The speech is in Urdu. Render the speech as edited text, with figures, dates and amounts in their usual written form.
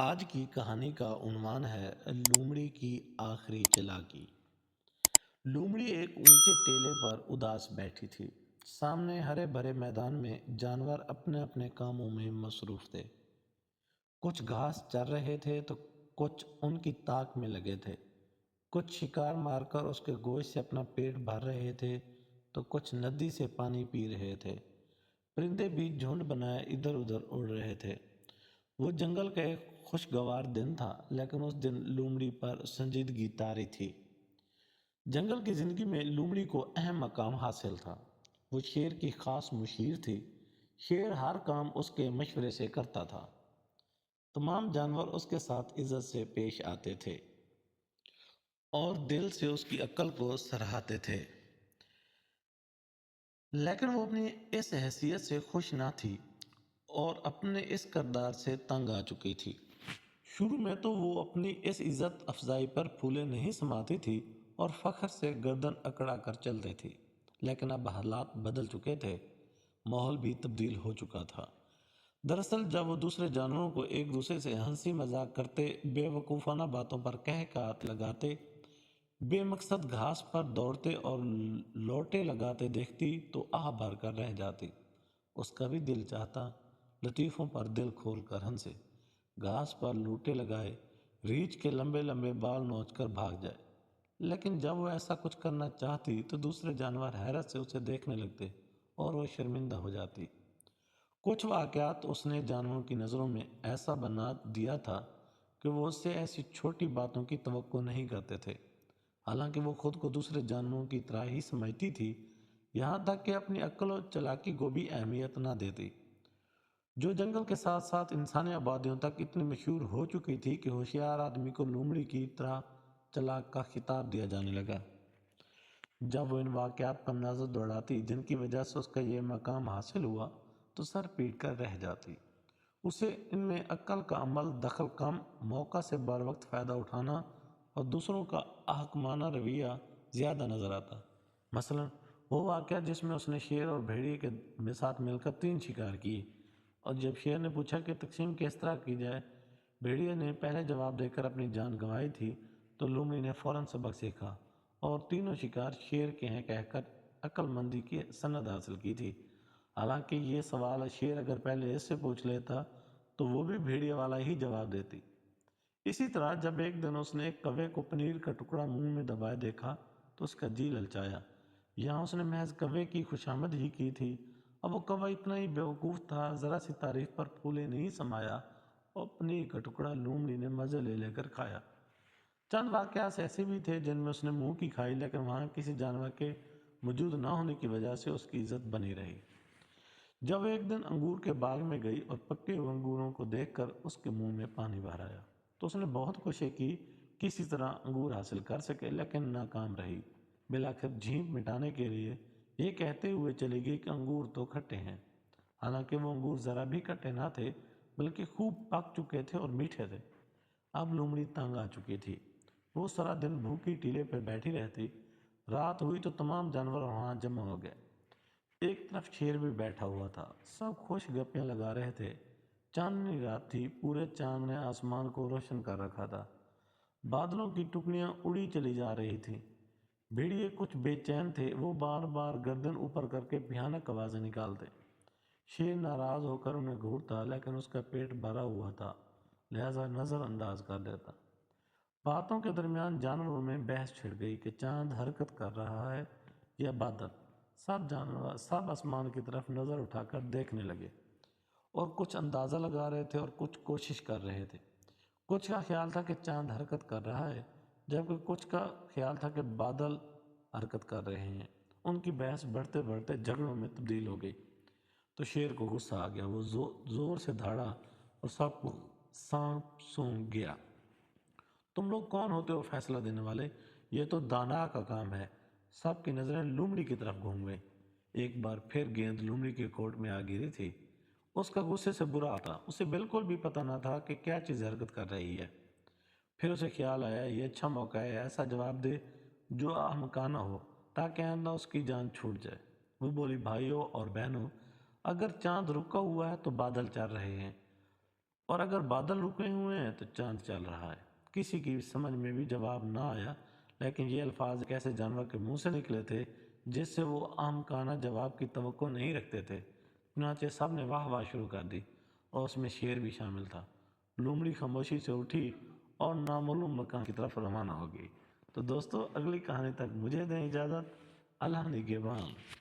آج کی کہانی کا عنوان ہے لومڑی کی آخری چالاکی۔ لومڑی ایک اونچے ٹیلے پر اداس بیٹھی تھی۔ سامنے ہرے بھرے میدان میں جانور اپنے اپنے کاموں میں مصروف تھے۔ کچھ گھاس چر رہے تھے تو کچھ ان کی تاک میں لگے تھے۔ کچھ شکار مار کر اس کے گوشت سے اپنا پیٹ بھر رہے تھے تو کچھ ندی سے پانی پی رہے تھے۔ پرندے بھی جھنڈ بنائے ادھر ادھر اڑ رہے تھے۔ وہ جنگل کا ایک خوشگوار دن تھا، لیکن اس دن لومڑی پر سنجیدگی طاری تھی۔ جنگل کی زندگی میں لومڑی کو اہم مقام حاصل تھا۔ وہ شیر کی خاص مشیر تھی۔ شیر ہر کام اس کے مشورے سے کرتا تھا۔ تمام جانور اس کے ساتھ عزت سے پیش آتے تھے اور دل سے اس کی عقل کو سراہتے تھے، لیکن وہ اپنی اس حیثیت سے خوش نہ تھی اور اپنے اس کردار سے تنگ آ چکی تھی۔ شروع میں تو وہ اپنی اس عزت افزائی پر پھولے نہیں سماتی تھی اور فخر سے گردن اکڑا کر چلتی تھی، لیکن اب حالات بدل چکے تھے۔ ماحول بھی تبدیل ہو چکا تھا۔ دراصل جب وہ دوسرے جانوروں کو ایک دوسرے سے ہنسی مذاق کرتے، بے وقوفانہ باتوں پر قہقہات لگاتے، بے مقصد گھاس پر دوڑتے اور لوٹے لگاتے دیکھتی تو آہ بھر کر رہ جاتی۔ اس کا بھی دل چاہتا لطیفوں پر دل کھول کر ہنسے، گھاس پر لوٹے لگائے، ریچھ کے لمبے لمبے بال نوچ کر بھاگ جائے۔ لیکن جب وہ ایسا کچھ کرنا چاہتی تو دوسرے جانور حیرت سے اسے دیکھنے لگتے اور وہ شرمندہ ہو جاتی۔ کچھ واقعات اس نے جانوروں کی نظروں میں ایسا بنا دیا تھا کہ وہ اس سے ایسی چھوٹی باتوں کی توقع نہیں کرتے تھے، حالانکہ وہ خود کو دوسرے جانوروں کی طرح ہی سمجھتی تھی، یہاں تک کہ اپنی عقل و چالاکی کو بھی اہمیت نہ دیتی، جو جنگل کے ساتھ ساتھ انسانی آبادیوں تک اتنی مشہور ہو چکی تھی کہ ہوشیار آدمی کو لومڑی کی طرح چلاک کا خطاب دیا جانے لگا۔ جب وہ ان واقعات پر نظر دوڑاتی جن کی وجہ سے اس کا یہ مقام حاصل ہوا تو سر پیٹ کر رہ جاتی۔ اسے ان میں عقل کا عمل دخل کم، موقع سے بر وقت فائدہ اٹھانا اور دوسروں کا احمقانہ رویہ زیادہ نظر آتا۔ مثلا وہ واقعہ جس میں اس نے شیر اور بھیڑیے کے ساتھ مل کر 3 شکار کیے، اور جب شیر نے پوچھا کہ تقسیم کس طرح کی جائے، بھیڑیے نے پہلے جواب دے کر اپنی جان گنوائی تھی، تو لومڑی نے فوراً سبق سیکھا اور تینوں شکار شیر کے ہیں کہہ کر عقل مندی کی سند حاصل کی تھی۔ حالانکہ یہ سوال شیر اگر پہلے اس سے پوچھ لیتا تو وہ بھی بھیڑیے والا ہی جواب دیتی۔ اسی طرح جب ایک دن اس نے ایک کوے کو پنیر کا ٹکڑا منہ میں دبائے دیکھا تو اس کا جی للچایا۔ یہاں اس نے محض کوے کی خوشامد ہی کی تھی، اب وہ کوا اتنا ہی بیوقوف تھا، ذرا سی تعریف پر پھولے نہیں سمایا اور پنیر کا ٹکڑا لومڑی نے مزے لے لے کر کھایا۔ چند واقعات ایسے بھی تھے جن میں اس نے منہ کی کھائی، لیکن وہاں کسی جانور کے موجود نہ ہونے کی وجہ سے اس کی عزت بنی رہی۔ جب ایک دن انگور کے باغ میں گئی اور پکے ہوئے انگوروں کو دیکھ کر اس کے منہ میں پانی بھر آیا تو اس نے بہت کوشش کی کسی طرح انگور حاصل کر سکے، لیکن ناکام رہی۔ بالآخر جھیپ مٹانے کے لیے یہ کہتے ہوئے چلی گئی کہ انگور تو کھٹے ہیں، حالانکہ وہ انگور ذرا بھی کھٹے نہ تھے بلکہ خوب پک چکے تھے اور میٹھے تھے۔ اب لومڑی تنگ آ چکی تھی۔ وہ سارا دن بھوکی ٹیلے پر بیٹھی رہتی۔ رات ہوئی تو تمام جانور وہاں جمع ہو گئے۔ ایک طرف شیر بھی بیٹھا ہوا تھا، سب خوش گپیاں لگا رہے تھے۔ چاندنی رات تھی، پورے چاند نے آسمان کو روشن کر رکھا تھا، بادلوں کی ٹکڑیاں اڑی چلی جا رہی تھیں۔ بھیڑیے کچھ بے چین تھے، وہ بار بار گردن اوپر کر کے بھیانک آوازیں نکالتے۔ شیر ناراض ہو کر انہیں گھورتا، لیکن اس کا پیٹ بھرا ہوا تھا، لہذا نظر انداز کر دیتا۔ باتوں کے درمیان جانوروں میں بحث چھڑ گئی کہ چاند حرکت کر رہا ہے یا بادل۔ سب آسمان کی طرف نظر اٹھا کر دیکھنے لگے، اور کچھ اندازہ لگا رہے تھے اور کچھ کوشش کر رہے تھے۔ کچھ کا خیال تھا کہ چاند حرکت کر رہا ہے، جبکہ کچھ کا خیال تھا کہ بادل حرکت کر رہے ہیں۔ ان کی بحث بڑھتے بڑھتے جھگڑوں میں تبدیل ہو گئی تو شیر کو غصہ آ گیا۔ وہ زور سے دھاڑا اور سب کو سانپ سونگ گیا۔ تم لوگ کون ہوتے ہو فیصلہ دینے والے؟ یہ تو دانا کا کام ہے۔ سب کی نظریں لومڑی کی طرف گھوم گئیں۔ ایک بار پھر گیند لومڑی کے کوٹ میں آ گری تھی۔ اس کا غصے سے برا تھا، اسے بالکل بھی پتہ نہ تھا کہ کیا چیز حرکت کر رہی ہے۔ پھر اسے خیال آیا یہ اچھا موقع ہے، ایسا جواب دے جو احمقانہ ہو تاکہ آئندہ اس کی جان چھوٹ جائے۔ وہ بولی، بھائیوں اور بہنوں، اگر چاند رکا ہوا ہے تو بادل چل رہے ہیں، اور اگر بادل رکے ہوئے ہیں تو چاند چل رہا ہے۔ کسی کی سمجھ میں بھی جواب نہ آیا، لیکن یہ الفاظ ایک ایسے جانور کے منہ سے نکلے تھے جس سے وہ احمقانہ جواب کی توقع نہیں رکھتے تھے۔ چنانچہ سب نے واہ واہ شروع کر دی، اور اس میں شیر بھی شامل تھا۔ لومڑی خاموشی سے اٹھی اور نامعلوم مکان کی طرف روانہ ہو گئی۔ تو دوستو، اگلی کہانی تک مجھے دیں اجازت۔ اللہ نگہبان۔